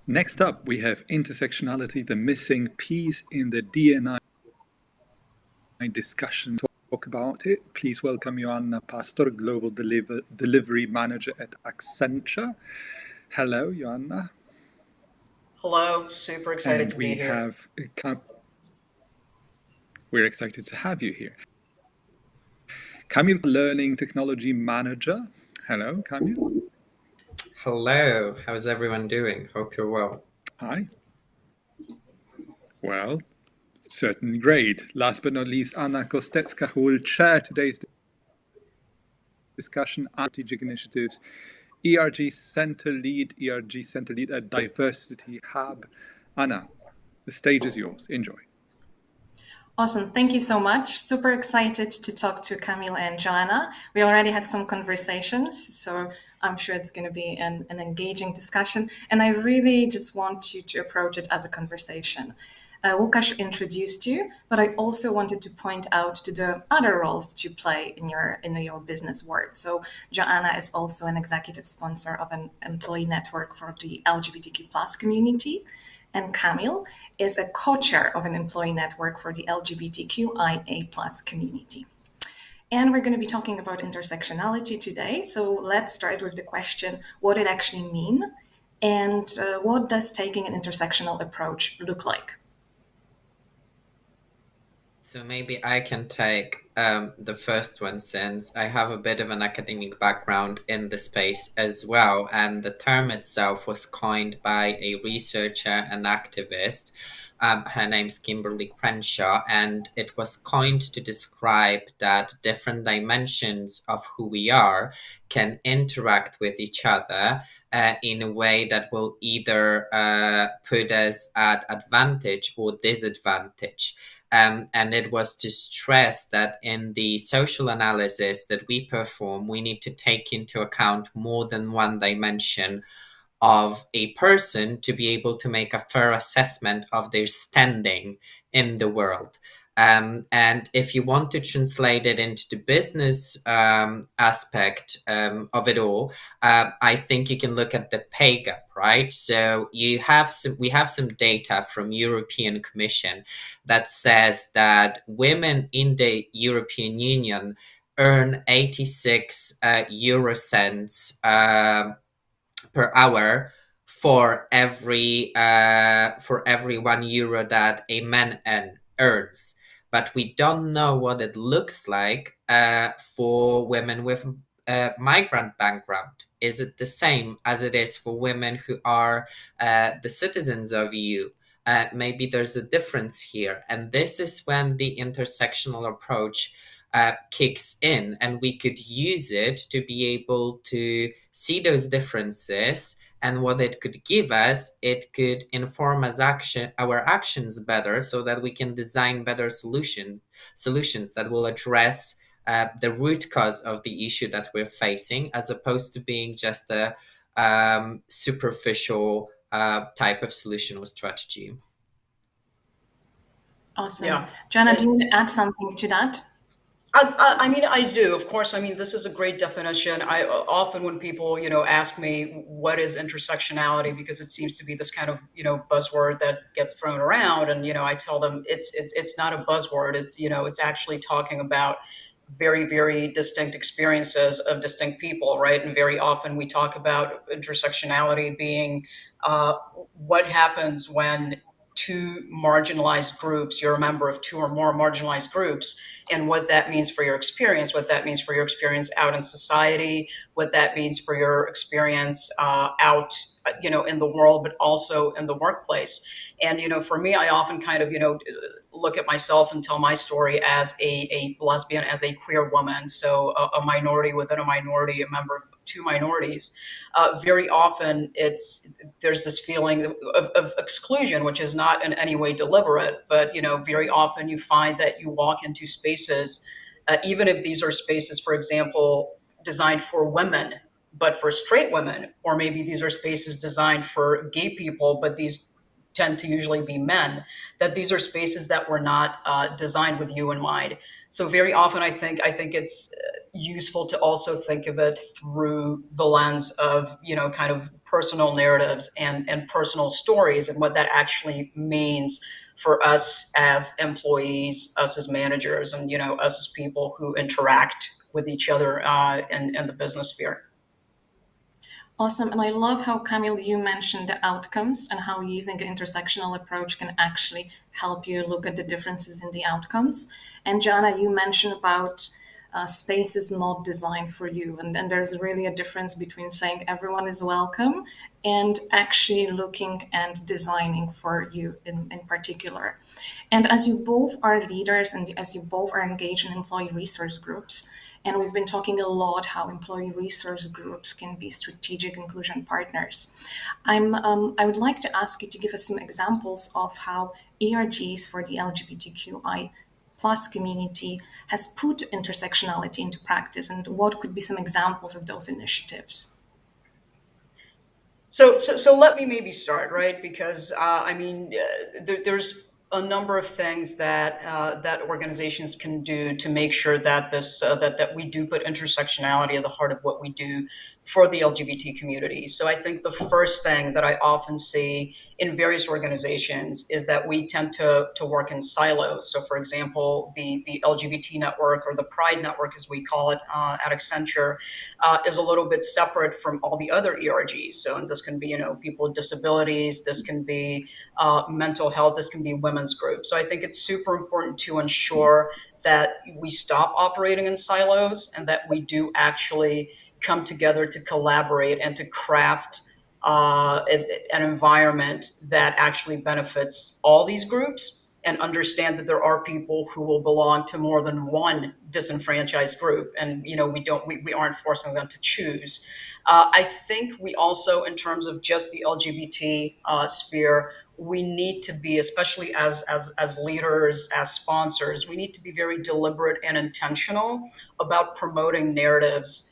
Next up, we have Intersectionality, the missing piece in the D&I discussion. To talk about it, please welcome Joanna Pastor, Global Delivery Manager at Accenture. Hello, Joanna. Hello, super excited And to be here. we're excited to have you here. Kamil, Learning Technology Manager. Hello, Kamil. Hello, how's everyone doing? Hope you're well. Hi. Well, certainly great. Last but not least, Anna Kostecka, who will chair today's discussion on strategic initiatives, ERG Center Lead at Diversity Hub. Anna, the stage is yours. Enjoy. Awesome. Thank you so much. Super excited to talk to Kamil and Joanna. We already had some conversations, so I'm sure it's going to be an engaging discussion. And I really just want you to approach it as a conversation. Łukasz introduced you, but I also wanted to point out to the other roles that you play in your business world. So Joanna is also an executive sponsor of an employee network for the LGBTQ plus community. And Kamil is a co-chair of an employee network for the LGBTQIA plus community. And we're going to be talking about intersectionality today. So let's start with the question, what it actually mean, and what does taking an intersectional approach look like? So maybe I can take the first one, since I have a bit of an academic background in the space as well. And the term itself was coined by a researcher and activist. Her name's Kimberly Crenshaw, and it was coined to describe that different dimensions of who we are can interact with each other in a way that will either put us at advantage or disadvantage. And it was to stress that in the social analysis that we perform, we need to take into account more than one dimension of a person to be able to make a fair assessment of their standing in the world. And if you want to translate it into the business aspect of it all, I think you can look at the pay gap, right? So we have some data from European Commission that says that women in the European Union earn 86 euro cents per hour for every €1 that a man earns. But we don't know what it looks like for women with migrant background. Is it the same as it is for women who are the citizens of EU? Maybe there's a difference here. And this is when the intersectional approach kicks in, and we could use it to be able to see those differences. And what it could give us, it could inform our actions better, so that we can design better solutions that will address the root cause of the issue that we're facing, as opposed to being just a superficial type of solution or strategy. Awesome. Yeah. Joanna, do you want to add something to that? I mean, I do, of course. I mean, this is a great definition. I often, when people, ask me what is intersectionality, because it seems to be this kind of, buzzword that gets thrown around, and I tell them it's not a buzzword. It's actually talking about very, very distinct experiences of distinct people, right? And very often we talk about intersectionality being what happens when two marginalized groups, you're a member of two or more marginalized groups, and what that means for your experience, what that means for your experience out in society, what that means for your experience out, in the world, but also in the workplace. And, for me, I often kind of, look at myself and tell my story as a lesbian, as a queer woman. So a minority within a minority, a member of two minorities. Very often there's this feeling of exclusion, which is not in any way deliberate, but, very often you find that you walk into spaces, even if these are spaces, for example, designed for women, but for straight women, or maybe these are spaces designed for gay people, but these tend to usually be men, that these are spaces that were not designed with you in mind. So very often, I think it's useful to also think of it through the lens of, kind of personal narratives and personal stories, and what that actually means for us as employees, us as managers, and us as people who interact with each other in the business sphere. Awesome. And I love how, Kamil, you mentioned the outcomes and how using an intersectional approach can actually help you look at the differences in the outcomes. And Joanna, you mentioned about space is not designed for you. And there's really a difference between saying everyone is welcome and actually looking and designing for you in particular. And as you both are leaders and as you both are engaged in employee resource groups, and we've been talking a lot how employee resource groups can be strategic inclusion partners. I would like to ask you to give us some examples of how ERGs for the LGBTQI plus community has put intersectionality into practice, and what could be some examples of those initiatives. So let me maybe start, right? Because there's a number of things that that organizations can do to make sure that that we do put intersectionality at the heart of what we do for the LGBT community. So I think the first thing that I often see in various organizations is that we tend to work in silos. So, for example, the LGBT network, or the Pride network, as we call it at Accenture, is a little bit separate from all the other ERGs. So, and this can be, people with disabilities, this can be mental health, this can be women's groups. So I think it's super important to ensure that we stop operating in silos and that we do actually come together to collaborate and to craft an environment that actually benefits all these groups, and understand that there are people who will belong to more than one disenfranchised group, and we aren't forcing them to choose. I think we also, in terms of just the LGBT sphere, we need to be, especially as leaders, as sponsors, we need to be very deliberate and intentional about promoting narratives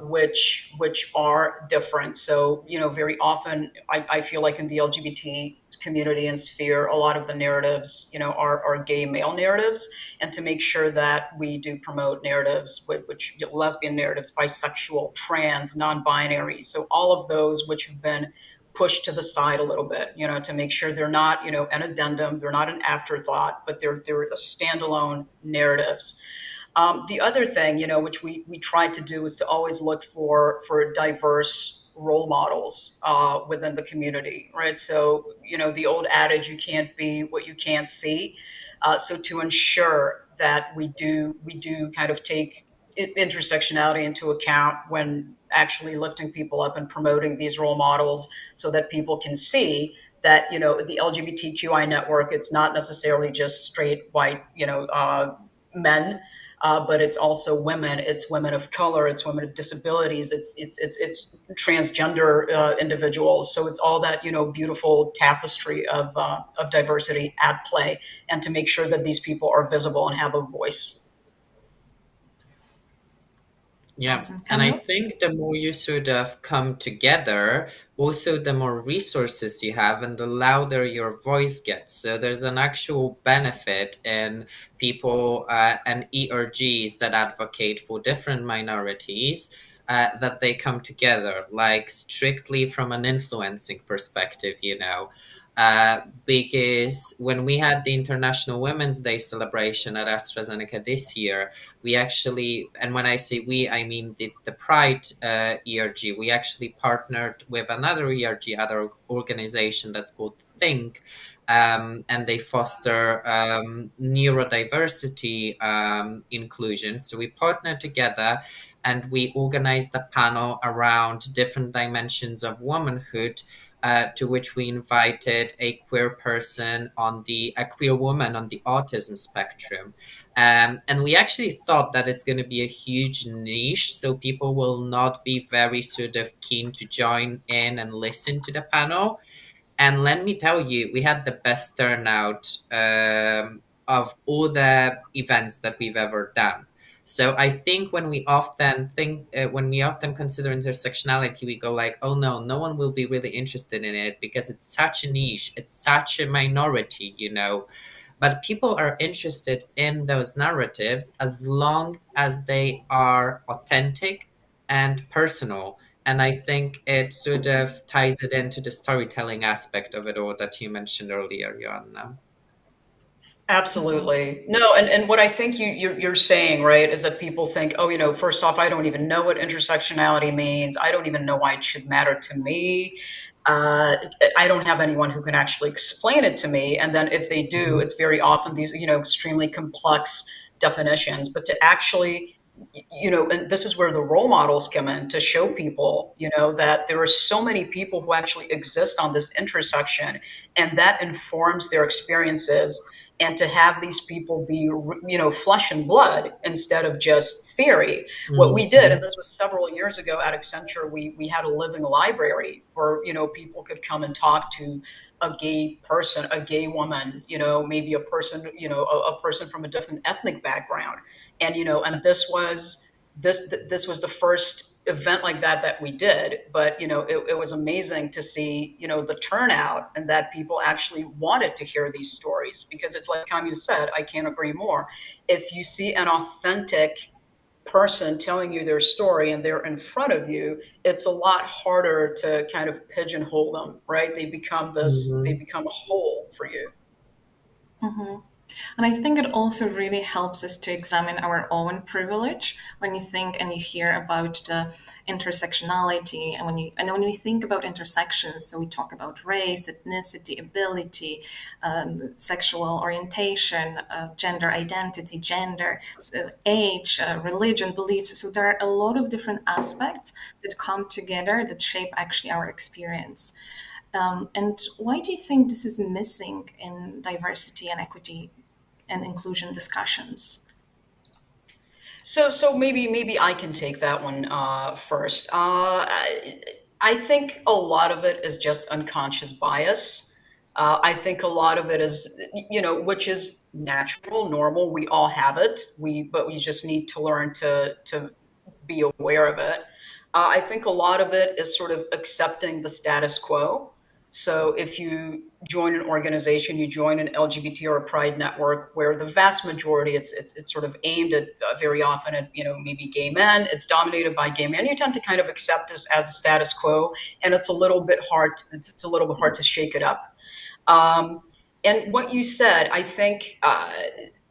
which are different. So, very often I feel like in the LGBT community and sphere, a lot of the narratives, are gay male narratives, and to make sure that we do promote narratives which lesbian narratives, bisexual, trans, non-binary. So all of those which have been pushed to the side a little bit, to make sure they're not, an addendum, they're not an afterthought, but they're a standalone narratives. The other thing, which we try to do, is to always look for diverse role models within the community, right? So, the old adage, you can't be what you can't see. So to ensure that we do kind of take intersectionality into account when actually lifting people up and promoting these role models, so that people can see that, the LGBTQI network, it's not necessarily just straight white, men, but it's also women, it's women of color, it's women with disabilities, it's transgender individuals. So it's all that, beautiful tapestry of diversity at play, and to make sure that these people are visible and have a voice. Yeah. Awesome. And I Kamil? think the more you sort of come together, also the more resources you have and the louder your voice gets. So there's an actual benefit in people and ERGs that advocate for different minorities. That they come together, like strictly from an influencing perspective, because when we had the International Women's Day celebration at AstraZeneca this year, we actually, and when I say we, I mean the Pride ERG, we actually partnered with another ERG, other organization that's called Think, and they foster neurodiversity inclusion. So we partnered together and we organized a panel around different dimensions of womanhood, to which we invited a queer person a queer woman on the autism spectrum. And we actually thought that it's going to be a huge niche, so people will not be very sort of keen to join in and listen to the panel. And let me tell you, we had the best turnout of all the events that we've ever done. So I think when we often consider intersectionality, we go like, oh no one will be really interested in it because it's such a niche, it's such a minority, but people are interested in those narratives as long as they are authentic and personal. And I think it sort of ties it into the storytelling aspect of it all that you mentioned earlier, Joanna. Absolutely. No, and what I think you're saying, right, is that people think, oh, first off, I don't even know what intersectionality means. I don't even know why it should matter to me. I don't have anyone who can actually explain it to me. And then if they do, it's very often these, extremely complex definitions. But to actually, and this is where the role models come in to show people, that there are so many people who actually exist on this intersection, and that informs their experiences, and to have these people be, flesh and blood instead of just theory. What we did, and this was several years ago at Accenture, we had a living library where, people could come and talk to a gay person, a gay woman, maybe a person, a person from a different ethnic background. And, and this was the first event like that we did. But it was amazing to see the turnout, and that people actually wanted to hear these stories, because it's like Kamil said, I can't agree more. If you see an authentic person telling you their story and they're in front of you, it's a lot harder to kind of pigeonhole them, right? They become a whole for you. Mm-hmm. And I think it also really helps us to examine our own privilege when you think and you hear about the intersectionality, and when we think about intersections. So we talk about race, ethnicity, ability, sexual orientation, gender identity, gender, age, religion, beliefs. So there are a lot of different aspects that come together that shape actually our experience. And why do you think this is missing in diversity and equity and inclusion discussions? So maybe I can take that one first. I think a lot of it is just unconscious bias. I think a lot of it is, which is natural, normal. We all have it. But we just need to learn to be aware of it. I think a lot of it is sort of accepting the status quo. So if you join an organization, you join an LGBT or a Pride network, where the vast majority, it's sort of aimed at, very often at, maybe gay men. It's dominated by gay men. You tend to kind of accept this as a status quo, and it's a little bit hard. It's a little bit hard to shake it up. Um, and what you said, I think,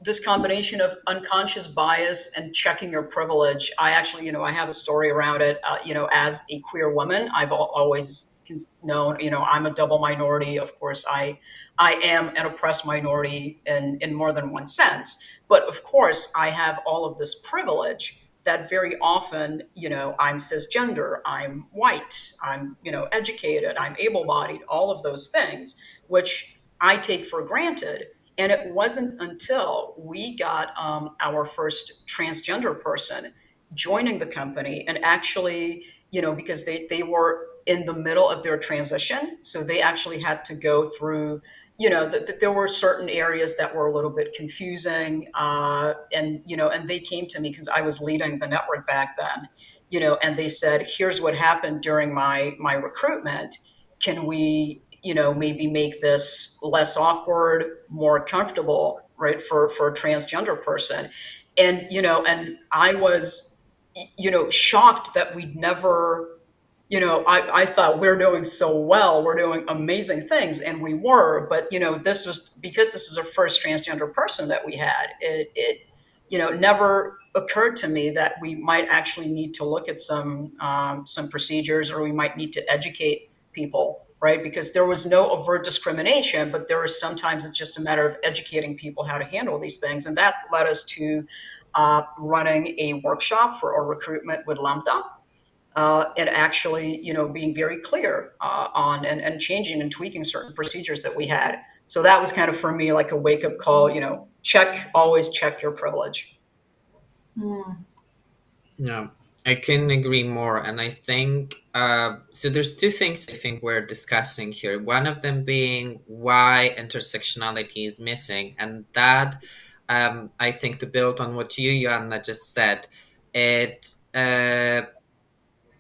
this combination of unconscious bias and checking your privilege, I actually, I have a story around it. As a queer woman, I've always known, I'm a double minority. Of course, I am an oppressed minority in more than one sense. But of course, I have all of this privilege that very often, I'm cisgender, I'm white, I'm, educated, I'm able-bodied, all of those things, which I take for granted. And it wasn't until we got our first transgender person joining the company, and actually, because they were in the middle of their transition. So they actually had to go through, there were certain areas that were a little bit confusing. And they came to me because I was leading the network back then, and they said, here's what happened during my recruitment. Can we, maybe make this less awkward, more comfortable, right, for a transgender person? And, and I was, shocked that we'd never, I thought we're doing so well, we're doing amazing things, and we were. But this was because this is our first transgender person that we had. It never occurred to me that we might actually need to look at some procedures, or we might need to educate people, right? Because there was no overt discrimination, but there was sometimes it's just a matter of educating people how to handle these things, and that led us to running a workshop for our recruitment with Lambda, and actually, being very clear on and changing and tweaking certain procedures that we had. So that was kind of for me like a wake up call. Always check your privilege. No, I couldn't agree more. And I think so. There's two things I think we're discussing here. One of them being why intersectionality is missing, and that I think, to build on what you, Joanna, just said, it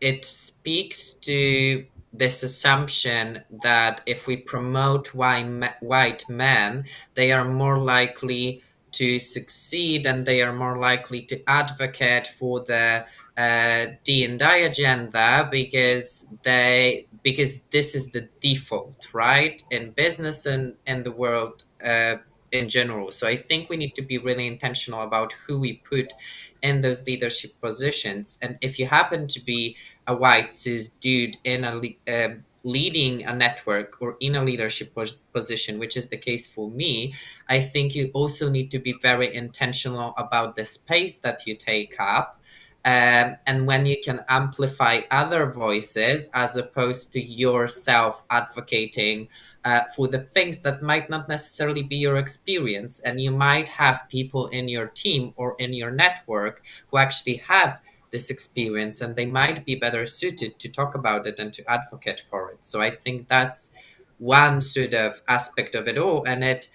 it speaks to this assumption that if we promote white men, they are more likely to succeed and they are more likely to advocate for the D&I agenda because this is the default, right, in business and in the world in general. So I think we need to be really intentional about who we put in those leadership positions. And if you happen to be a white cis dude in leading a network or in a leadership position, which is the case for me, I think you also need to be very intentional about the space that you take up. And when you can amplify other voices as opposed to yourself advocating for the things that might not necessarily be your experience. And you might have people in your team or in your network who actually have this experience and they might be better suited to talk about it and to advocate for it. So I think that's one sort of aspect of it all. And it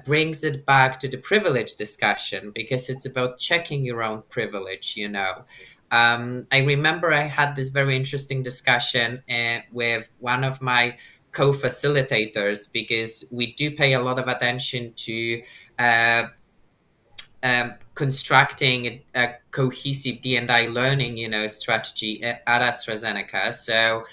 brings it back to the privilege discussion because it's about checking your own privilege, you know. I remember I had this very interesting discussion with one of my co-facilitators because we do pay a lot of attention to uh, constructing a cohesive D&I learning, you know, strategy at AstraZeneca. So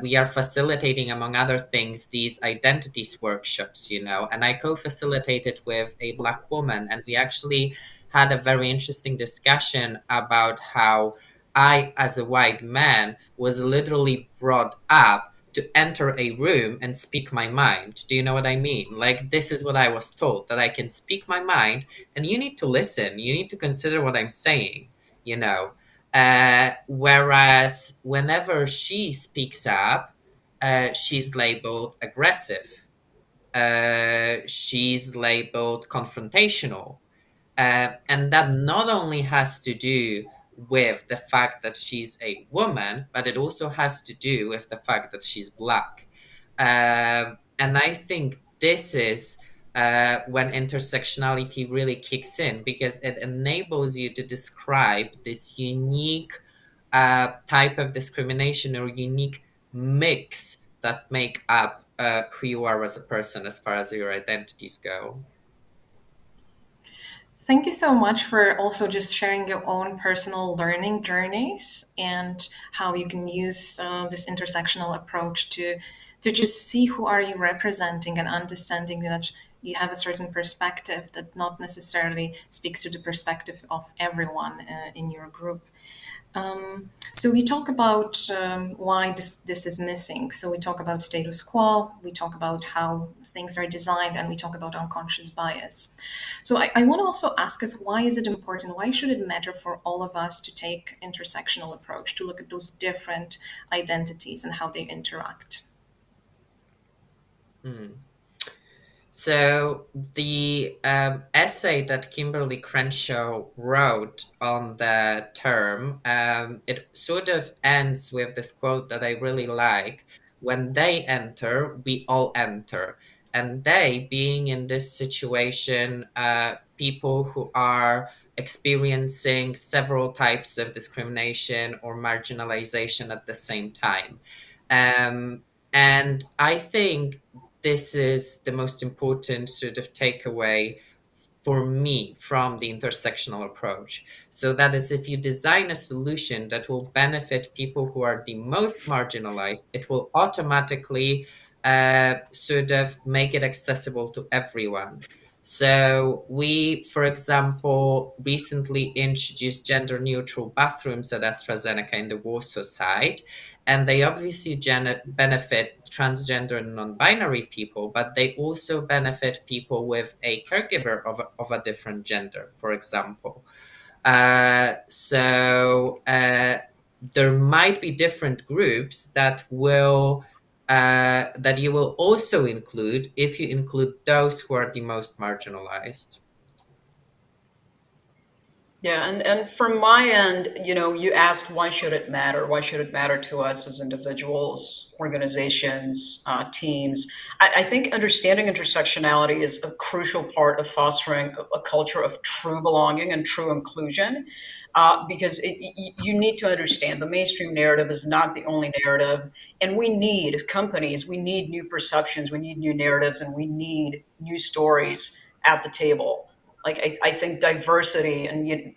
we are facilitating, among other things, these identities workshops, you know, and I co-facilitated with a Black woman, and we actually had a very interesting discussion about how I, as a white man, was literally brought up to enter a room and speak my mind. Do you know what I mean? Like, this is what I was told, that I can speak my mind and you need to listen, you need to consider what I'm saying, you know. Whereas whenever she speaks up, she's labeled aggressive, she's labeled confrontational, and that not only has to do with the fact that she's a woman, but it also has to do with the fact that she's Black. And I think this is when intersectionality really kicks in because it enables you to describe this unique type of discrimination or unique mix that make up who you are as a person as far as your identities go. Thank you so much for also just sharing your own personal learning journeys and how you can use this intersectional approach to just see who are you representing and understanding that you have a certain perspective that not necessarily speaks to the perspective of everyone in your group. So we talk about why this is missing. So we talk about status quo, we talk about how things are designed, and we talk about unconscious bias. So I want to also ask us, why is it important? Why should it matter for all of us to take intersectional approach, to look at those different identities and how they interact? Hmm. So the essay that Kimberly Crenshaw wrote on the term, it sort of ends with this quote that I really like. When they enter, we all enter. And they being in this situation, people who are experiencing several types of discrimination or marginalization at the same time. And I think this is the most important sort of takeaway for me from the intersectional approach. So that is, if you design a solution that will benefit people who are the most marginalized, it will automatically sort of make it accessible to everyone. So we, for example, recently introduced gender neutral bathrooms at AstraZeneca in the Warsaw site, and they obviously benefit transgender and non-binary people, but they also benefit people with a caregiver of a different gender, for example. So there might be different groups that will that you will also include if you include those who are the most marginalized. Yeah, and from my end, you know, you asked why should it matter? Why should it matter to us as individuals? organizations, teams. I think understanding intersectionality is a crucial part of fostering a culture of true belonging and true inclusion, because you need to understand the mainstream narrative is not the only narrative, and we need companies, we need new perceptions, we need new narratives, and we need new stories at the table. Like I think diversity and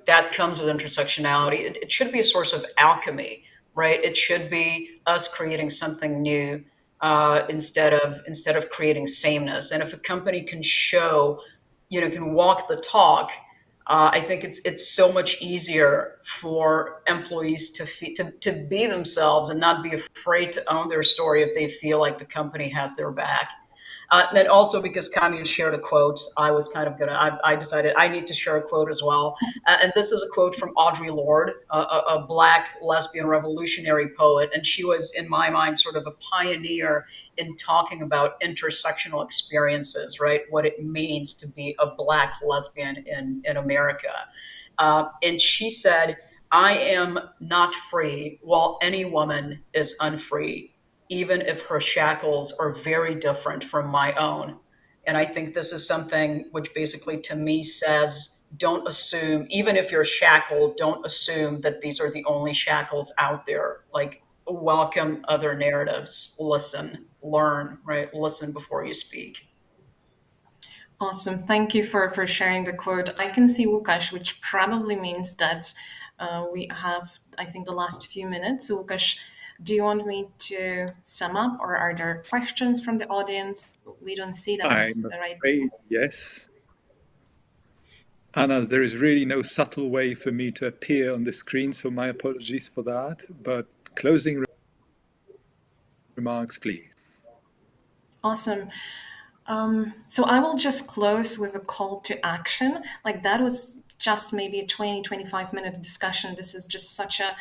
that comes with intersectionality. It should be a source of alchemy, right? It should be us creating something new, instead of creating sameness. And if a company can show, can walk the talk, I think it's so much easier for employees to be themselves and not be afraid to own their story if they feel like the company has their back. Then also because Kamil shared a quote, I was kind of I decided I need to share a quote as well. And this is a quote from Audre Lorde, a Black lesbian revolutionary poet. And she was, in my mind, sort of a pioneer in talking about intersectional experiences, right? What it means to be a Black lesbian in America. And she said, I am not free while any woman is unfree, even if her shackles are very different from my own. And I think this is something which basically to me says, don't assume, even if you're shackled, don't assume that these are the only shackles out there. Like, welcome other narratives, listen, learn, right? Listen before you speak. Awesome. Thank you for sharing the quote. I can see Łukasz, which probably means that we have, I think, the last few minutes. So, Łukasz, do you want me to sum up, or are there questions from the audience? We don't see them. I'm afraid yes. Anna, there is really no subtle way for me to appear on the screen, so my apologies for that. But closing remarks, please. Awesome. So I will just close with a call to action. Like, that was just maybe a 20-25 minute discussion. This is just such a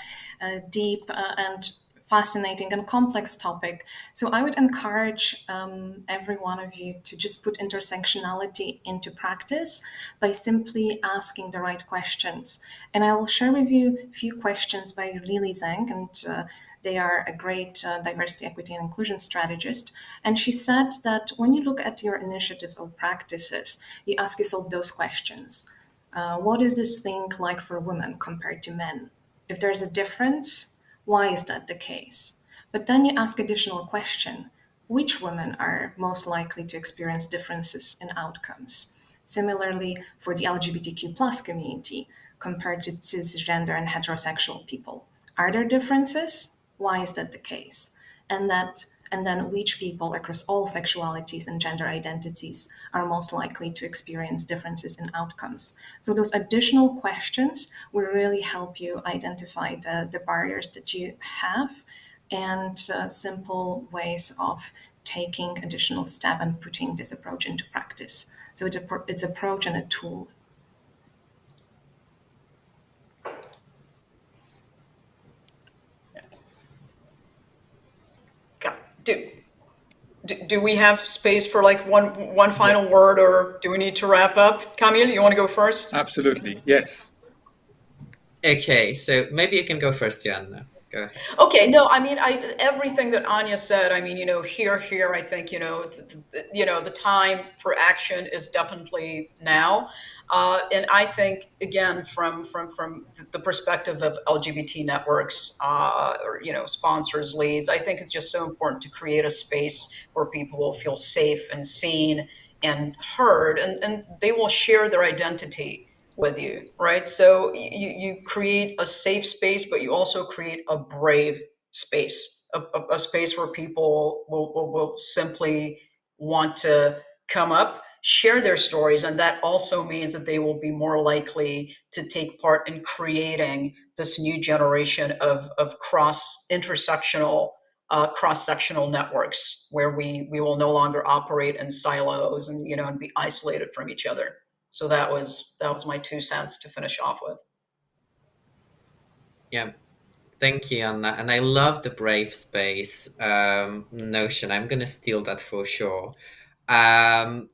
deep and fascinating and complex topic. So I would encourage every one of you to just put intersectionality into practice by simply asking the right questions. And I will share with you a few questions by Lily Zhang, and they are a great diversity, equity, and inclusion strategist. And she said that when you look at your initiatives or practices, you ask yourself those questions. What is this thing like for women compared to men? If there's a difference, why is that the case? But then you ask additional question. Which women are most likely to experience differences in outcomes? Similarly, for the LGBTQ plus community compared to cisgender and heterosexual people, are there differences? Why is that the case? And then which people across all sexualities and gender identities are most likely to experience differences in outcomes? So those additional questions will really help you identify the barriers that you have, and simple ways of taking additional step and putting this approach into practice. So it's approach and a tool. Do we have space for like one final word, or do we need to wrap up? Kamil, you want to go first? Absolutely, yes. Okay, so maybe you can go first, Joanna. Go ahead. Okay, no, I mean, everything that Anya said, I mean, here, I think, the time for action is definitely now. And I think, again, from the perspective of LGBT networks, or, sponsors, leads, I think it's just so important to create a space where people will feel safe and seen and heard, and they will share their identity with you, right? So you create a safe space, but you also create a brave space, a space where people will simply want to come up, share their stories, and that also means that they will be more likely to take part in creating this new generation of cross-sectional networks where we will no longer operate in silos and and be isolated from each other. So that was my 2 cents to finish off with. Yeah, thank you, Anna. And I love the brave space notion. I'm going to steal that for sure. And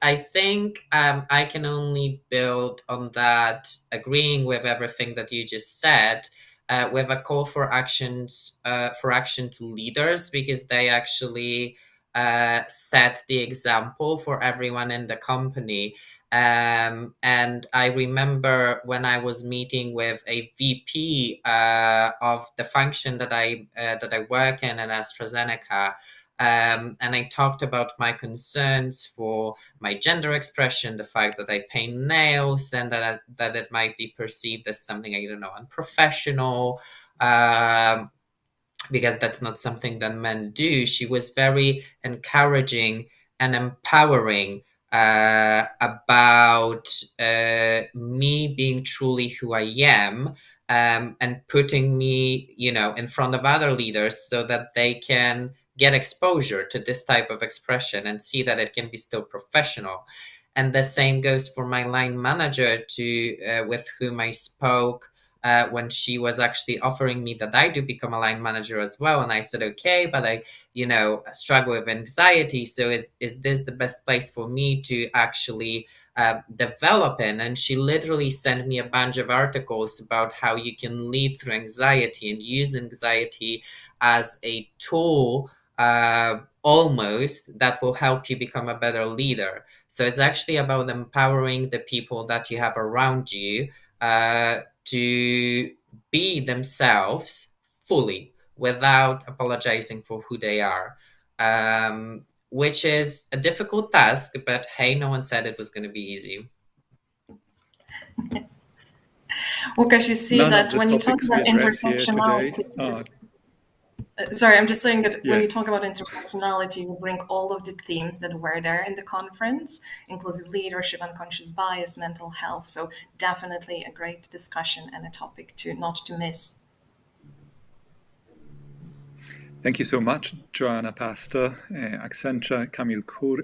I think I can only build on that, agreeing with everything that you just said. with a call for action to leaders, because they actually set the example for everyone in the company. And I remember when I was meeting with a VP of the function that I work in at AstraZeneca, and I talked about my concerns for my gender expression, the fact that I paint nails, and that it might be perceived as something, I don't know, unprofessional, because that's not something that men do. She was very encouraging and empowering about me being truly who I am, and putting me, in front of other leaders so that they can get exposure to this type of expression and see that it can be still professional. And the same goes for my line manager, with whom I spoke when she was actually offering me that I do become a line manager as well. And I said, okay, but I, struggle with anxiety. So is this the best place for me to actually develop in? And she literally sent me a bunch of articles about how you can lead through anxiety and use anxiety as a tool, almost, that will help you become a better leader. So it's actually about empowering the people that you have around you to be themselves fully without apologizing for who they are, which is a difficult task, but hey, no one said it was going to be easy. Łukasz, you see None that of the when you talk topics we about address here today. intersectionality, sorry, I'm just saying that when you Yes. talk about intersectionality, you bring all of the themes that were there in the conference: inclusive leadership, unconscious bias, mental health. So definitely a great discussion and a topic not to miss. Thank you so much, Joanna Pastor, Accenture, Kamil Kuhr,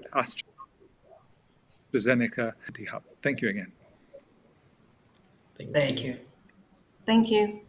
AstraZeneca, City Hub. Thank you again. Thank you. Thank you.